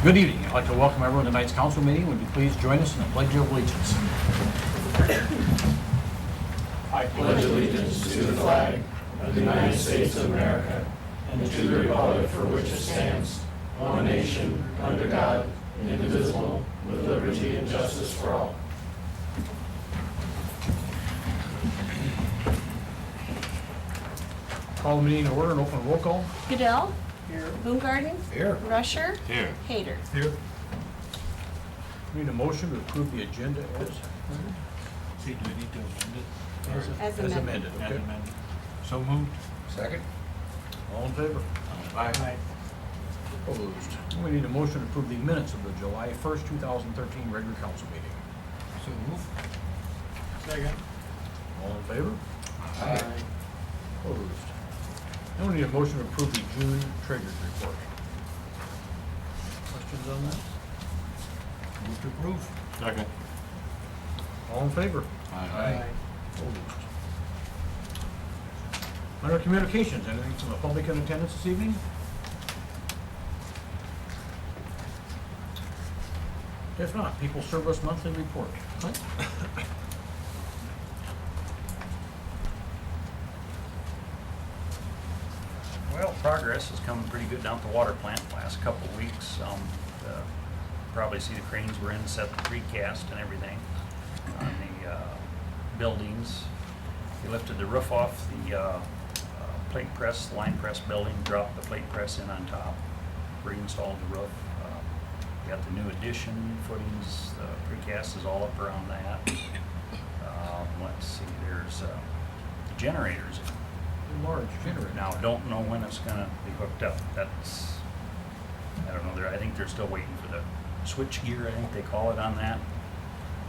Good evening. I'd like to welcome everyone to tonight's council meeting. Would you please join us in the Pledge of Allegiance? I pledge allegiance to the flag of the United States of America and to the republic for which it stands, one nation, under God, indivisible, with liberty and justice for all. Call the meeting to order and open a roll call. Goodell. Here. Boomgarden. Here. Rusher. Here. Hader. Here. Need a motion to approve the agenda as See, do we need to amend it? As amended. amended. Okay. As amended. So moved. Second. All in favor? Aye. Opposed. We need a motion to approve the minutes of the July 1st, 2013 regular council meeting. So moved. Second. All in favor? Aye. Opposed. Now we need a motion to approve the June treasurer's report. Questions on that? Move to approve. Second. All in favor? Aye. Opposed. Under communications, anything from the public in attendance this evening? If not, People Service Monthly Report. Well, progress is coming pretty good down at the water plant the last couple of weeks. Probably see the cranes were in, set the precast and everything on the buildings. We lifted the roof off the plate press, line press building, dropped the plate press in on top, reinstalled the roof. We got the new addition footings, the precast is all up around that. Let's see, there's generators. Large generator. Now, I don't know when it's gonna be hooked up. That's, I don't know, I think they're still waiting for the switch gear, I think they call it on that.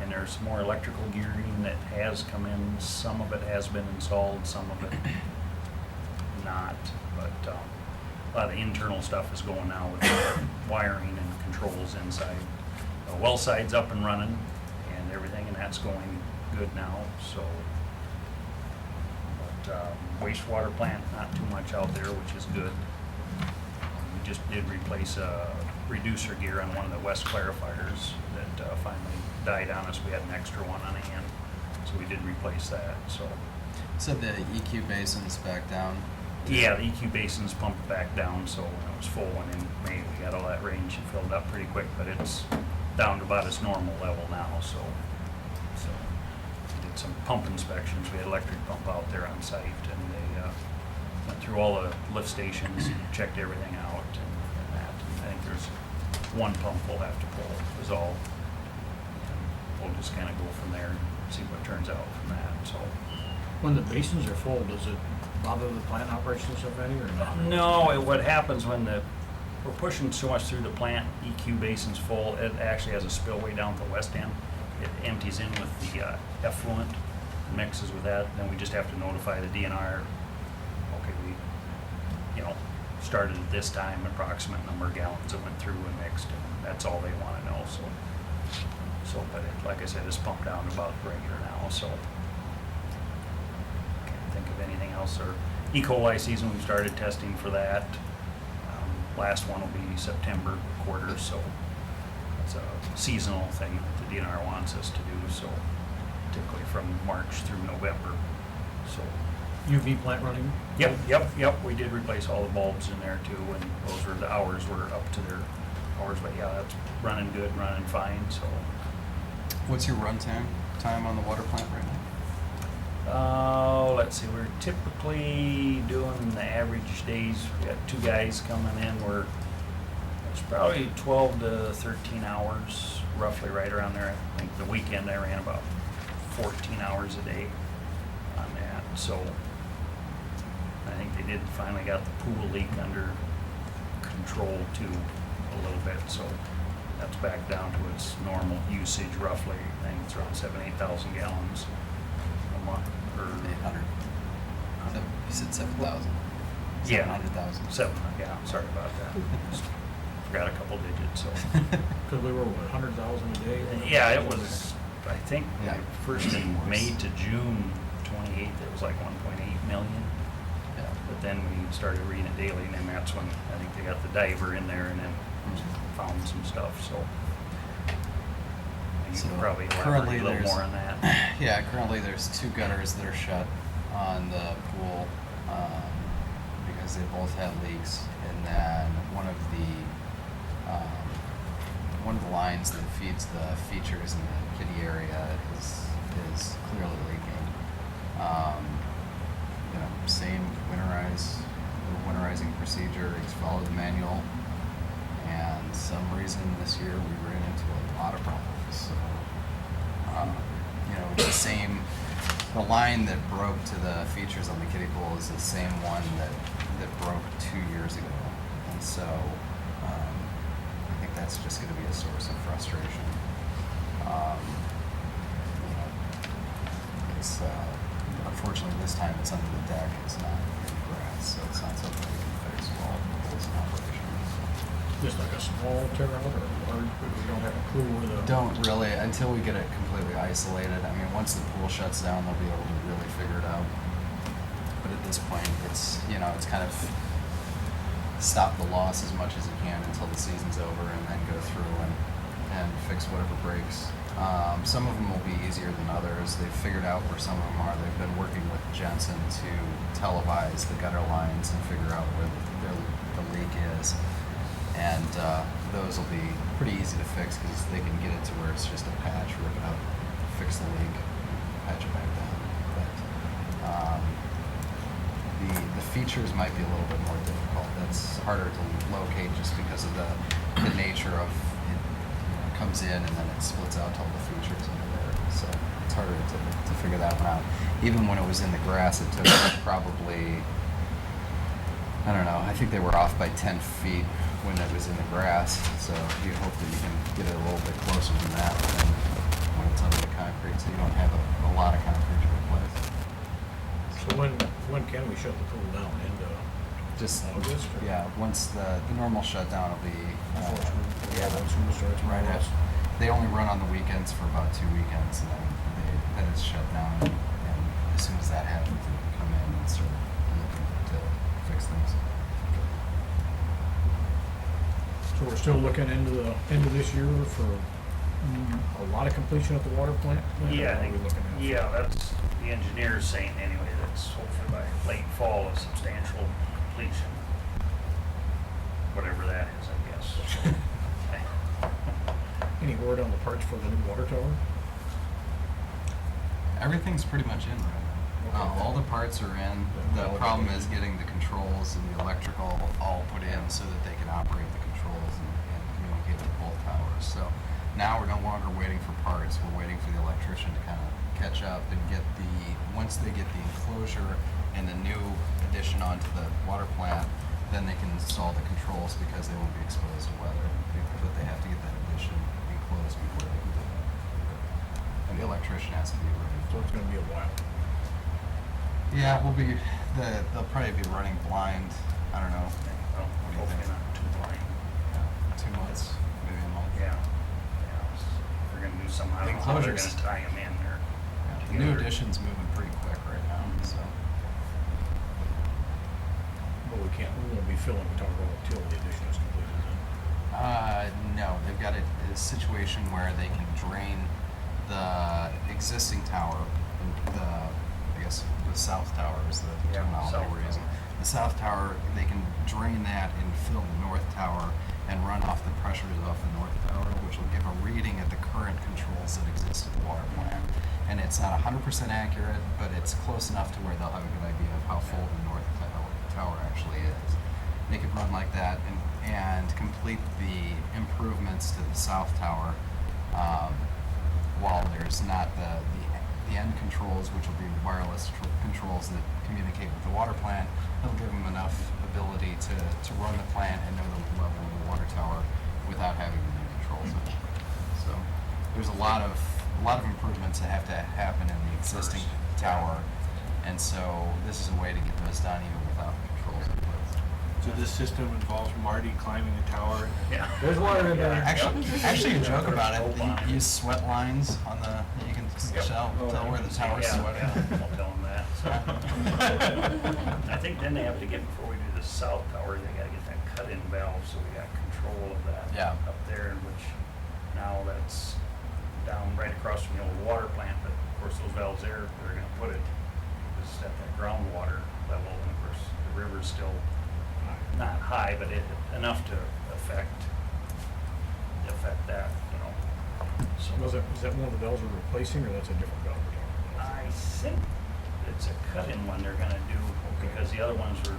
And there's some more electrical gearing that has come in. Some of it has been installed, some of it not. But a lot of the internal stuff is going now with the wiring and controls inside. The well side's up and running and everything, and that's going good now, so. Wastewater plant, not too much out there, which is good. We just did replace a reducer gear on one of the west clarifiers that finally died on us. We had an extra one on hand, so we did replace that, so. So the EQ basin's back down? Yeah, the EQ basin's pumped back down, so when it was full and in May, we got all that rain, she filled up pretty quick, but it's down to about its normal level now, so. Did some pump inspections. We had electric pump out there on site, and they went through all the lift stations, checked everything out, and that. And I think there's one pump we'll have to pull, is all. And we'll just kind of go from there and see what turns out from that, so. When the basins are full, does it bother the plant operations of any or not? No, what happens when we're pushing so much through the plant, EQ basin's full, it actually has a spillway down at the west end. It empties in with the effluent, mixes with that, then we just have to notify the DNR, okay, we, started at this time, approximate number of gallons that went through and mixed, and that's all they want to know, so, but it, like I said, it's pumped down to about regular now, so. Can't think of anything else, or E. coli season, we started testing for that. Last one will be September quarter, so it's a seasonal thing that the DNR wants us to do, so typically from March through November, so. UV plant running? Yep, we did replace all the bulbs in there too, and the hours were up to their hours, but yeah, that's running good, running fine, so. What's your run time on the water plant right now? Let's see, we're typically doing the average days, we got 2 guys coming in, it's probably 12 to 13 hours, roughly right around there. I think the weekend I ran about 14 hours a day on that, so I think they did finally got the pool leak under control too a little bit, so that's back down to its normal usage roughly. I think it's around 8,000 gallons a month, or 800. You said 7,000. Yeah. 700,000. 700, yeah, sorry about that. Just forgot a couple digits, so. Because we were, what, 100,000 a day? Yeah, it was, I think, Yeah. first in May to June 28th, it was like 1.8 million. Yeah. But then we started reading it daily, and then that's when I think they got the diver in there, and then found some stuff, so. You So can probably currently elaborate a little there's- more on that. Yeah, currently there's 2 gutters that are shut on the pool because they both had leaks, and then one of the lines that feeds the features in the kiddie area is clearly leaking. Same winterizing procedure. It's followed the manual, and some reason this year we ran into a lot of problems. So, the line that broke to the features on the kiddie pool is the same one that broke 2 years ago, and so I think that's just going to be a source of frustration. It's unfortunately this time it's under the deck. It's not in the grass, so it's not something we can fix while the pool's in operation. Just like a small tear out or large, but we don't have a clue where the. Don't really until we get it completely isolated. I mean, once the pool shuts down, they'll be able to really figure it out. But at this point, it's kind of stop the loss as much as you can until the season's over, and then go through and fix whatever breaks. Some of them will be easier than others. They've figured out where some of them are. They've been working with Jensen to televise the gutter lines and figure out where the leak is. And those will be pretty easy to fix because they can get it to where it's just a patch, rip it up, fix the leak, patch it back down. But the features might be a little bit more difficult. That's harder to locate just because of the nature of it. It comes in and then it splits out to all the features under there. So it's harder to figure that one out. Even when it was in the grass, it took probably, I don't know, I think they were off by 10 feet when it was in the grass. So you hope that you can get it a little bit closer than that when it's under the concrete, so you don't have a lot of concrete to replace. So when can we shut the pool down? Into Just August? Or yeah, once the normal shutdown will be once school starts right more or at, less? they only run on the weekends for about 2 weekends, and then it's shut down. And as soon as that happens, they can come in and start looking to fix things. So we're still looking into the end of this year for a lot of completion at the water plant? Yeah, Or are we looking at? yeah, that's the engineer's saying anyway, that's hopefully by late fall, a substantial completion. Whatever that is, I guess. Any word on the parts for the new water tower? Everything's pretty much in right now. Okay. All the parts are in. The problem is getting the controls and the electrical all put in so that they can operate the controls and communicate with both towers. So now we're no longer waiting for parts. We're waiting for the electrician to kind of catch up and once they get the enclosure and the new addition onto the water plant, then they can install the controls because they won't be exposed to weather. But they have to get that addition enclosed before they can do that. And the electrician has to be ready. So it's gonna be a while. Yeah, they'll probably be running blind. I don't know. Well, What do you hopefully think? not too blind. 2 months, maybe a month. Yeah. If we're gonna do something, I The don't know how they're enclosures- gonna tie them in there. Yeah, the new together. addition's moving pretty quick right now, so. But we won't be filling the tower until the addition is completed then. No, they've got a situation where they can drain the existing tower, I guess the south tower is the Yeah, terminology south we're using. tower. The south tower, they can drain that and fill the north tower and run off the pressures off the north tower, which will give a reading at the current controls that exist at the water plant. And it's not 100% accurate, but it's close enough to where they'll have a good idea of how full the north tower actually is. They could run like that and complete the improvements to the south tower while there's not the end controls, which will be wireless controls that communicate with the water plant. It'll give them enough ability to run the plant and know the level of the water tower without having the new controls. So there's a lot of improvements that have to happen in the existing tower, and so this is a way to get those done even without the controls in place. So this system involves Marty climbing the tower? Yeah. There's water in there. Actually, you joke about it. You use sweat lines on the. You can tell where the tower's Yeah, sweating. yeah, I'll tell them that. So. I think then they have to get, before we do the south tower, they gotta get that cut-in valve, so we got control control of that. Yeah. Up there, which now that's down right across from the old water plant, but of course those valves there, they're gonna put it just at that groundwater level, and of course the river's still not high, but enough to affect that, you know. So Is that one of the valves we're replacing, or that's a different valve we're talking about? I think it's a cut-in one they're gonna do, because the other ones were,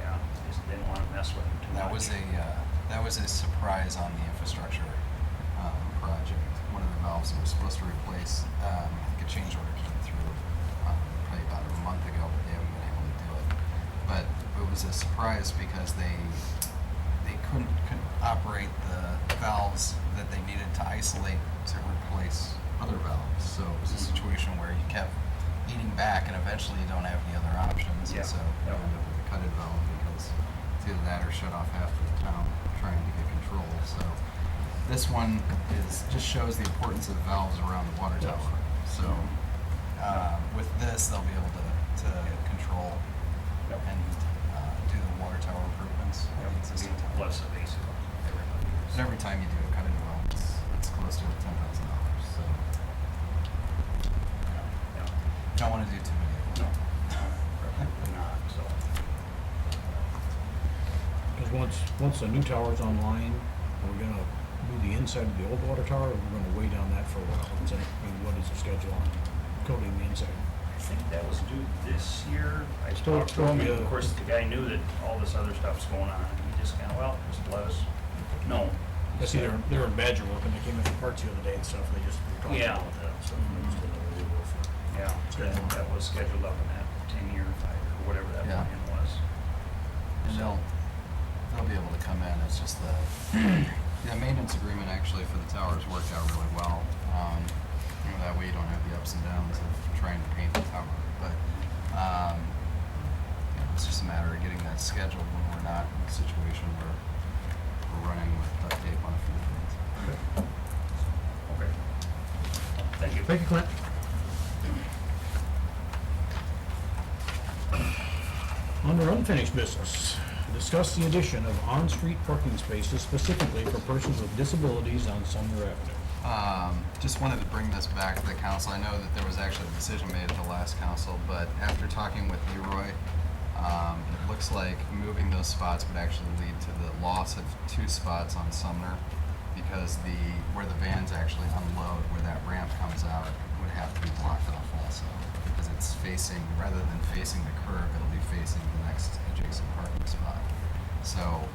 yeah, just didn't wanna mess with them too much. That was a surprise on the infrastructure project. One of the valves that was supposed to replace, I think a change order came through probably about a month ago, but they haven't been able to do it. But it was a surprise because they couldn't operate the valves that they needed to isolate to replace other valves. So it was a situation where you kept eating back, and eventually you don't have any other options. Yeah. And so you end up with a cut-in valve because it's either that or shut off half of the town trying to get control. So this one just shows the importance of valves around the water tower. So with this, they'll be able to control Yep. and do the water tower improvements. on the existing tower. Less evasive. And every time you do a cut-in valve, it's close to $10,000. So Yeah. don't want to do too many of them. No, probably not, so. Because once the new tower's online, are we gonna do the inside of the old water tower, or we're gonna wait on that for a while? What is the schedule on coating the inside? I think that was due this year. I Still- talked to him, still, and of yeah. course, the guy knew that all this other stuff's going on. He just kind of, well, just let us know. I see they're in Badger work, and they came in for parts the other day and stuff, they just were talking Yeah. about that, so they just didn't know where they were for. Yeah, Schedule. that was scheduled up in that 10-year, 5-year, or whatever that Yeah. plan was. And they'll be able to come in. It's just the maintenance agreement actually for the towers worked out really well. That way you don't have the ups and downs of trying to paint the tower. But it's just a matter of getting that scheduled when we're not in a situation where we're running with duct tape on a few things. Okay. Thank you. Thank you, Clint. Under unfinished business, discuss the addition of on-street parking spaces specifically for persons with disabilities on Sumner Avenue. Just wanted to bring this back to the council. I know that there was actually a decision made at the last council, but after talking with Leroy, it looks like moving those spots would actually lead to the loss of 2 spots on Sumner, because where the vans actually unload, where that ramp comes out, would have to be blocked off also, because it's facing, rather than facing the curb, it'll be facing the next adjacent parking spot. So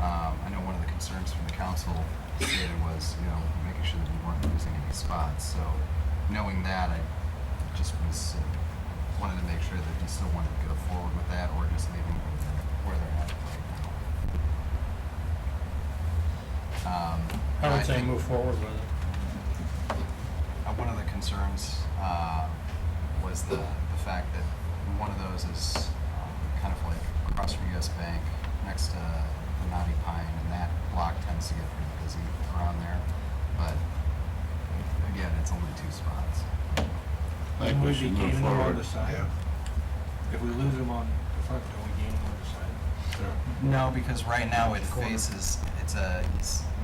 I know one of the concerns from the council stated was, making sure that we weren't losing any spots. So knowing that, I just wanted to make sure that you still wanted to go forward with that, or just leave them where they're at right now. I would say think, move forward with it. one of the concerns was the fact that one of those is kind of like across from US Bank, next to the Knotty Pine, and that block tends to get pretty busy around there. But again, it's only 2 spots. I think we should move gaining them on forward. the side. If we lose them on the front, don't we gain them on the side? No, because right now it faces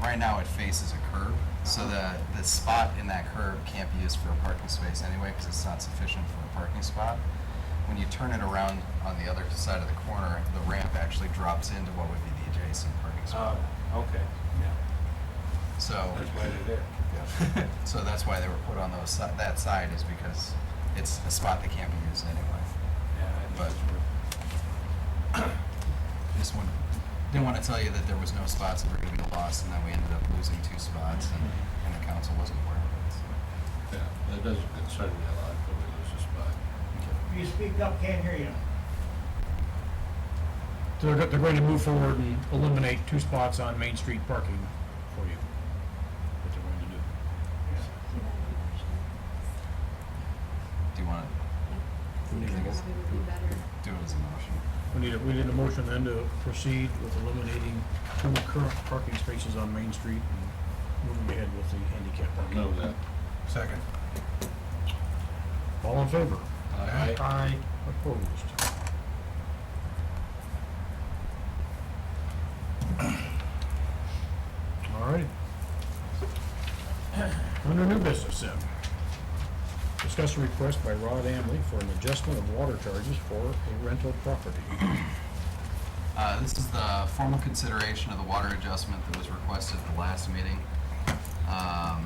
right now it faces a curb, so the spot in that curb can't be used for a parking space anyway, because it's not sufficient for a parking spot. When you turn it around on the other side of the corner, the ramp actually drops into what would be the adjacent parking spot. Okay. Yeah. So That's why they're there. yeah. So that's why they were put on that side, is because it's a spot that can't be used anyway. Yeah, I But- think Just didn't want to tell you that there was no spots that were going to be lost, and then we ended up losing 2 spots, and the council wasn't aware of it. So. yeah, that doesn't concern me a lot, but we lose a spot. If you speak up, can't hear you. So they're going to move forward and eliminate 2 spots on Main Street parking for you. What they're going to do. Do you want to do it as a motion? We need a motion then to proceed with eliminating 2 current parking spaces on Main Street and moving ahead with the handicap parking. Know that. Second. All in favor? Aye. Aye. Opposed? Under new business then. Discuss a request by Rod Amley for an adjustment of water charges for a rental property. This is the formal consideration of the water adjustment that was requested at the last meeting. I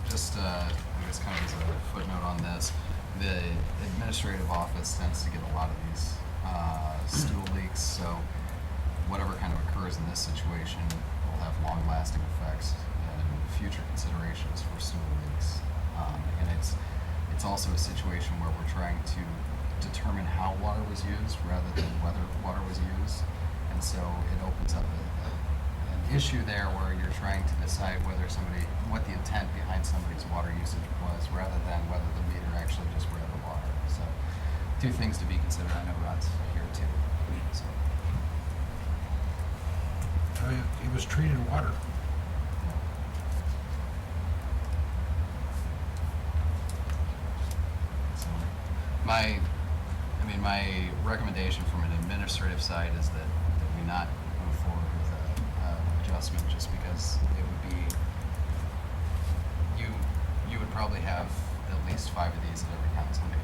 guess kind of as a footnote on this, the administrative office tends to get a lot of these stool leaks, so whatever kind of occurs in this situation will have long-lasting effects and future considerations for stool leaks. And it's also a situation where we're trying to determine how water was used rather than whether water was used. And so it opens up an issue there where you're trying to decide what the intent behind somebody's water usage was rather than whether the meter actually just read the water. So two things to be considered. I know Rod's here too. So, It was treated water. so my recommendation from an administrative side is that we not move forward with an adjustment just because it would be, you would probably have at least 5 of these at every council meeting.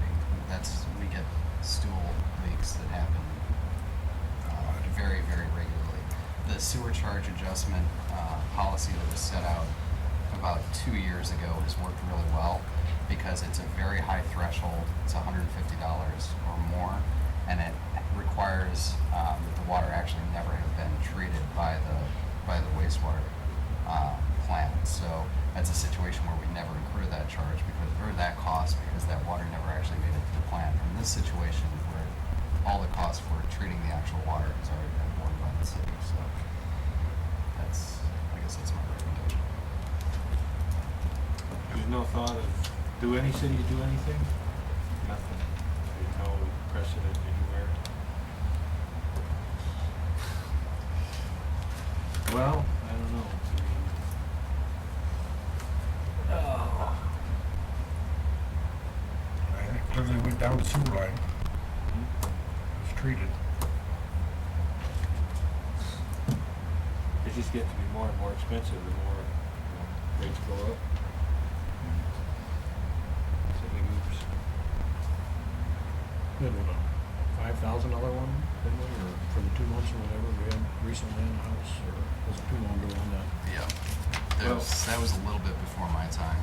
We get stool leaks that happen very, very regularly. The sewer charge adjustment policy that was set out about 2 years ago has worked really well because it's a very high threshold. It's $150 or more, and it requires that the water actually never have been treated by the wastewater plant. So that's a situation where we never incurred that charge or that cost because that water never actually made it to the plant. In this situation, where all the costs for treating the actual water has already been borne by the city, so I guess that's my recommendation. There's no thought of, do any cities do anything? Nothing. There's no precedent anywhere. Well, I don't know. I think everything went down the sewer line. It was treated. It just gets to be more and more expensive the more rates go up. So big oops. We had a $5,000 one, didn't we, or for the 2 months or whatever we had recently in the house, or was it too long ago on that? Yeah, that was a little bit before my time.